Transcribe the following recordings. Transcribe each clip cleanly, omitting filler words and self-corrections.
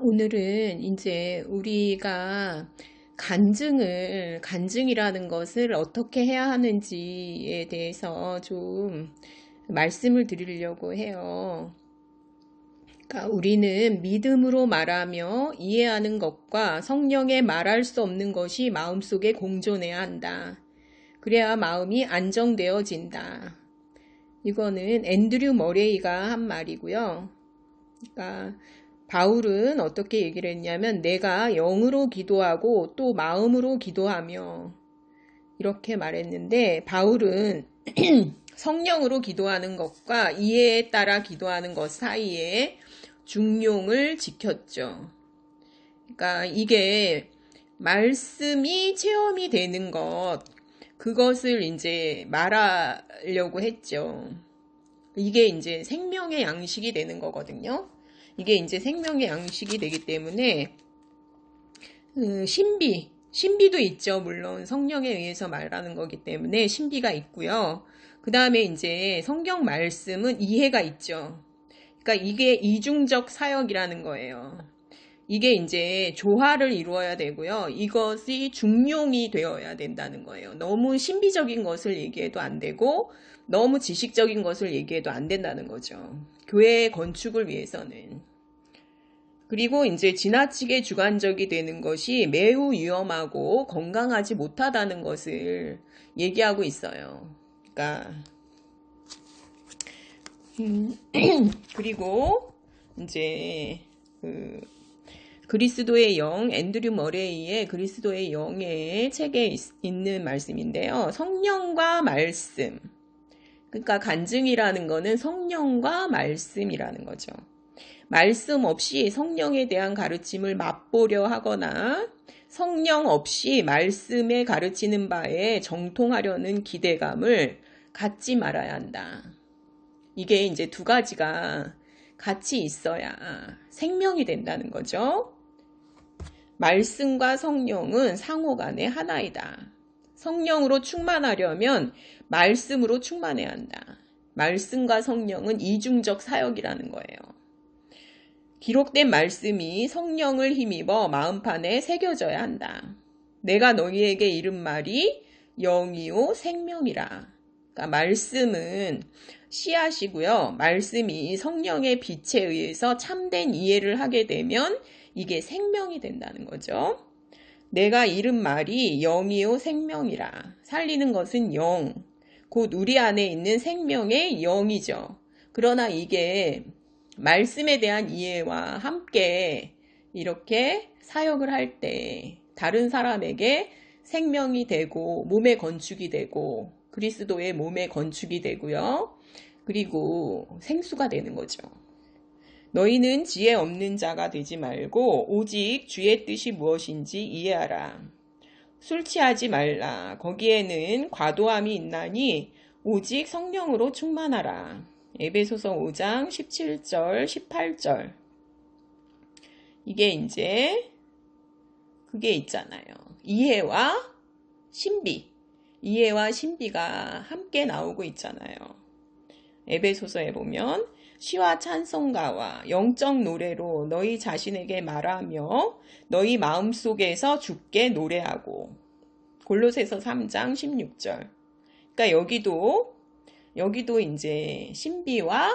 오늘은 이제 우리가 간증이라는 것을 어떻게 해야 하는지에 대해서 좀 말씀을 드리려고 해요. 그러니까 우리는 믿음으로 말하며 이해하는 것과 성령의 말할 수 없는 것이 마음속에 공존해야 한다. 그래야 마음이 안정되어진다. 이거는 앤드류 머레이가 한 말이고요. 그러니까 바울은 어떻게 얘기를 했냐면 내가 영으로 기도하고 또 마음으로 기도하며 이렇게 말했는데 바울은 성령으로 기도하는 것과 이해에 따라 기도하는 것 사이에 중용을 지켰죠. 그러니까 이게 말씀이 체험이 되는 그것을 이제 말하려고 했죠. 이게 이제 생명의 양식이 되는 거거든요. 이게 이제 생명의 양식이 되기 때문에 신비도 있죠. 물론 성령에 의해서 말하는 거기 때문에 신비가 있고요. 그 다음에 이제 성경 말씀은 이해가 있죠. 그러니까 이게 이중적 사역이라는 거예요. 이게 이제 조화를 이루어야 되고요. 이것이 중용이 되어야 된다는 거예요. 너무 신비적인 것을 얘기해도 안 되고 너무 지식적인 것을 얘기해도 안 된다는 거죠. 교회의 건축을 위해서는. 그리고 이제 지나치게 주관적이 되는 것이 매우 위험하고 건강하지 못하다는 것을 얘기하고 있어요. 그러니까 그리고 이제 그리스도의 영, 앤드류 머레이의 그리스도의 영의 책에 있는 말씀인데요. 성령과 말씀. 그러니까 간증이라는 거는 성령과 말씀이라는 거죠. 말씀 없이 성령에 대한 가르침을 맛보려 하거나 성령 없이 말씀에 가르치는 바에 정통하려는 기대감을 갖지 말아야 한다. 이게 이제 두 가지가 같이 있어야 생명이 된다는 거죠. 말씀과 성령은 상호간의 하나이다. 성령으로 충만하려면 말씀으로 충만해야 한다. 말씀과 성령은 이중적 사역이라는 거예요. 기록된 말씀이 성령을 힘입어 마음판에 새겨져야 한다. 내가 너희에게 이른 말이 영이요 생명이라. 그러니까 말씀은 씨앗이고요. 말씀이 성령의 빛에 의해서 참된 이해를 하게 되면 이게 생명이 된다는 거죠. 내가 이른 말이 영이요 생명이라. 살리는 것은 영, 곧 우리 안에 있는 생명의 영이죠. 그러나 이게 말씀에 대한 이해와 함께 이렇게 사역을 할 때 다른 사람에게 생명이 되고 몸의 건축이 되고 그리스도의 몸의 건축이 되고요. 그리고 생수가 되는 거죠. 너희는 지혜 없는 자가 되지 말고 오직 주의 뜻이 무엇인지 이해하라. 술 취하지 말라. 거기에는 과도함이 있나니 오직 성령으로 충만하라. 에베소서 5장 17절 18절. 이게 이제 그게 있잖아요. 이해와 신비가 함께 나오고 있잖아요. 에베소서에 보면 시와 찬송가와 영적 노래로 너희 자신에게 말하며 너희 마음속에서 주께 노래하고. 골로새서 3장 16절. 그러니까 여기도 이제 신비와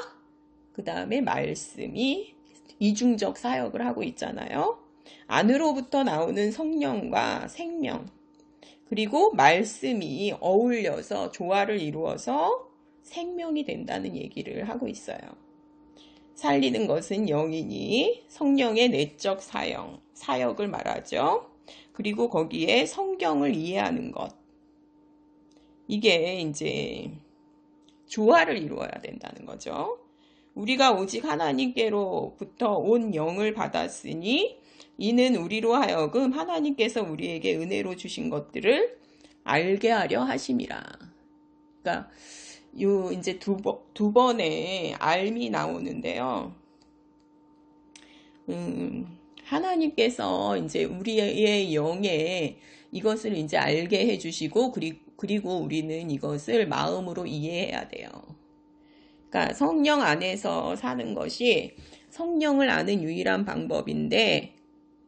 그 다음에 말씀이 이중적 사역을 하고 있잖아요. 안으로부터 나오는 성령과 생명, 그리고 말씀이 어울려서 조화를 이루어서 생명이 된다는 얘기를 하고 있어요. 살리는 것은 영이니 성령의 내적 사역을 말하죠. 그리고 거기에 성경을 이해하는 것. 이게 이제 조화를 이루어야 된다는 거죠. 우리가 오직 하나님께로부터 온 영을 받았으니 이는 우리로 하여금 하나님께서 우리에게 은혜로 주신 것들을 알게 하려 하심이라. 그러니까 요 이제 두 번의 알미 나오는데요. 하나님께서 이제 우리의 영에 이것을 이제 알게 해주시고 그리고 우리는 이것을 마음으로 이해해야 돼요. 그러니까 성령 안에서 사는 것이 성령을 아는 유일한 방법인데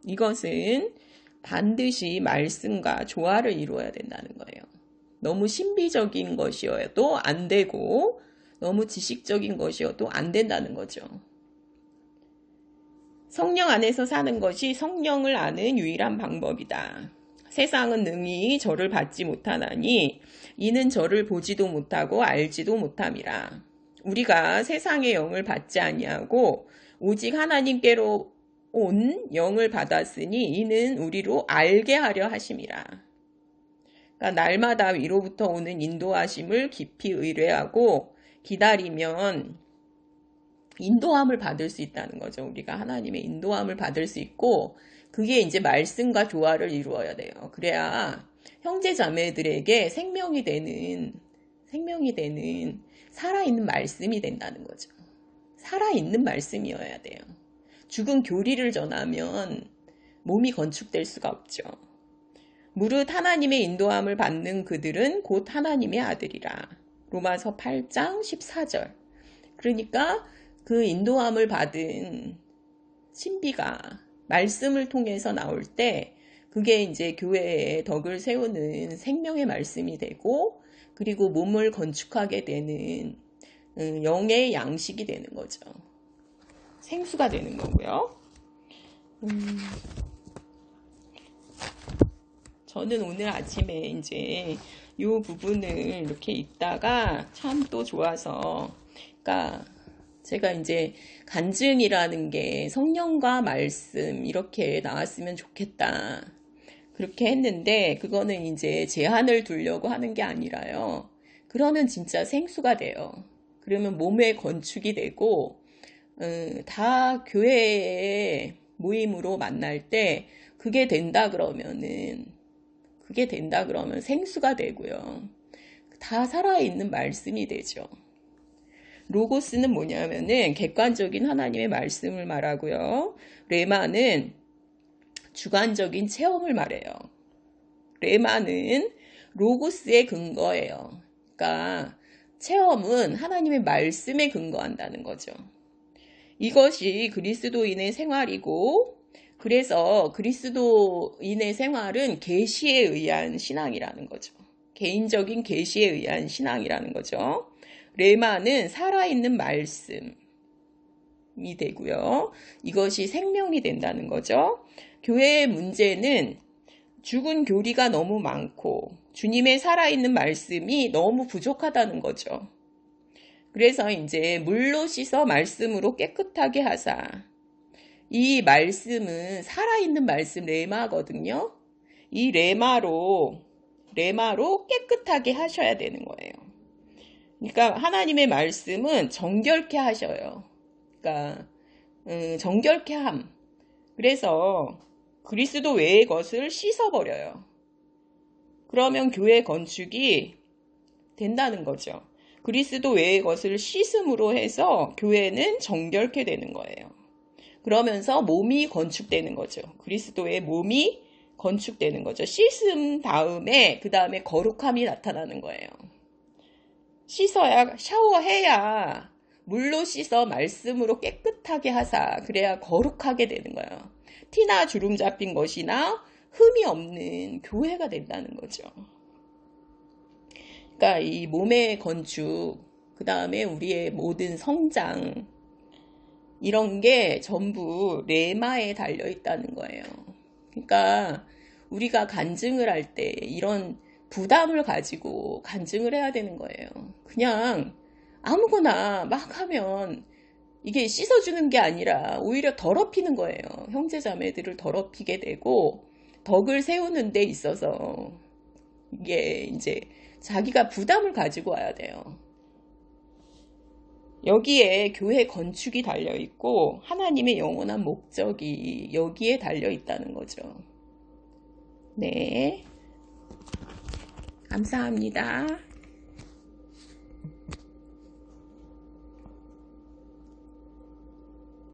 이것은 반드시 말씀과 조화를 이루어야 된다는 거예요. 너무 신비적인 것이어도 안 되고 너무 지식적인 것이어도 안 된다는 거죠. 성령 안에서 사는 것이 성령을 아는 유일한 방법이다. 세상은 능히 저를 받지 못하나니 이는 저를 보지도 못하고 알지도 못함이라. 우리가 세상의 영을 받지 아니하고 오직 하나님께로 온 영을 받았으니 이는 우리로 알게 하려 하심이라. 그러니까 날마다 위로부터 오는 인도하심을 깊이 의뢰하고 기다리면 인도함을 받을 수 있다는 거죠. 우리가 하나님의 인도함을 받을 수 있고 그게 이제 말씀과 조화를 이루어야 돼요. 그래야 형제 자매들에게 생명이 되는 살아있는 말씀이 된다는 거죠. 살아있는 말씀이어야 돼요. 죽은 교리를 전하면 몸이 건축될 수가 없죠. 무릇 하나님의 인도함을 받는 그들은 곧 하나님의 아들이라. 로마서 8장 14절. 그러니까 그 인도함을 받은 신비가 말씀을 통해서 나올 때 그게 이제 교회의 덕을 세우는 생명의 말씀이 되고 그리고 몸을 건축하게 되는 영의 양식이 되는 거죠. 생수가 되는 거고요. 저는 오늘 아침에 이제 이 부분을 이렇게 읽다가 참 또 좋아서, 그러니까 제가 이제 간증이라는 게 성령과 말씀 이렇게 나왔으면 좋겠다. 그렇게 했는데 그거는 이제 제한을 두려고 하는 게 아니라요. 그러면 진짜 생수가 돼요. 그러면 몸의 건축이 되고 다 교회의 모임으로 만날 때 그게 된다 그러면 생수가 되고요. 다 살아있는 말씀이 되죠. 로고스는 뭐냐면은 객관적인 하나님의 말씀을 말하고요. 레마는 주관적인 체험을 말해요. 레마는 로고스의 근거예요. 그러니까 체험은 하나님의 말씀에 근거한다는 거죠. 이것이 그리스도인의 생활이고, 그래서 그리스도인의 생활은 계시에 의한 신앙이라는 거죠. 개인적인 계시에 의한 신앙이라는 거죠. 레마는 살아있는 말씀이 되고요. 이것이 생명이 된다는 거죠. 교회의 문제는 죽은 교리가 너무 많고 주님의 살아있는 말씀이 너무 부족하다는 거죠. 그래서 이제 물로 씻어 말씀으로 깨끗하게 하사. 이 말씀은 살아있는 말씀 레마거든요. 이 레마로 깨끗하게 하셔야 되는 거예요. 그러니까 하나님의 말씀은 정결케 하셔요. 그러니까 정결케 함. 그래서 그리스도 외의 것을 씻어버려요. 그러면 교회 건축이 된다는 거죠. 그리스도 외의 것을 씻음으로 해서 교회는 정결케 되는 거예요. 그러면서 몸이 건축되는 거죠. 그리스도의 몸이 건축되는 거죠. 씻음 다음에 그 다음에 거룩함이 나타나는 거예요. 씻어야, 샤워해야 물로 씻어 말씀으로 깨끗하게 하사. 그래야 거룩하게 되는 거예요. 티나 주름 잡힌 것이나 흠이 없는 교회가 된다는 거죠. 그러니까 이 몸의 건축, 그 다음에 우리의 모든 성장, 이런 게 전부 레마에 달려 있다는 거예요. 그러니까 우리가 간증을 할 때 이런 부담을 가지고 간증을 해야 되는 거예요. 그냥 아무거나 막 하면 이게 씻어주는 게 아니라 오히려 더럽히는 거예요. 형제자매들을 더럽히게 되고 덕을 세우는 데 있어서 이게 이제 자기가 부담을 가지고 와야 돼요. 여기에 교회 건축이 달려있고 하나님의 영원한 목적이 여기에 달려있다는 거죠. 네, 감사합니다.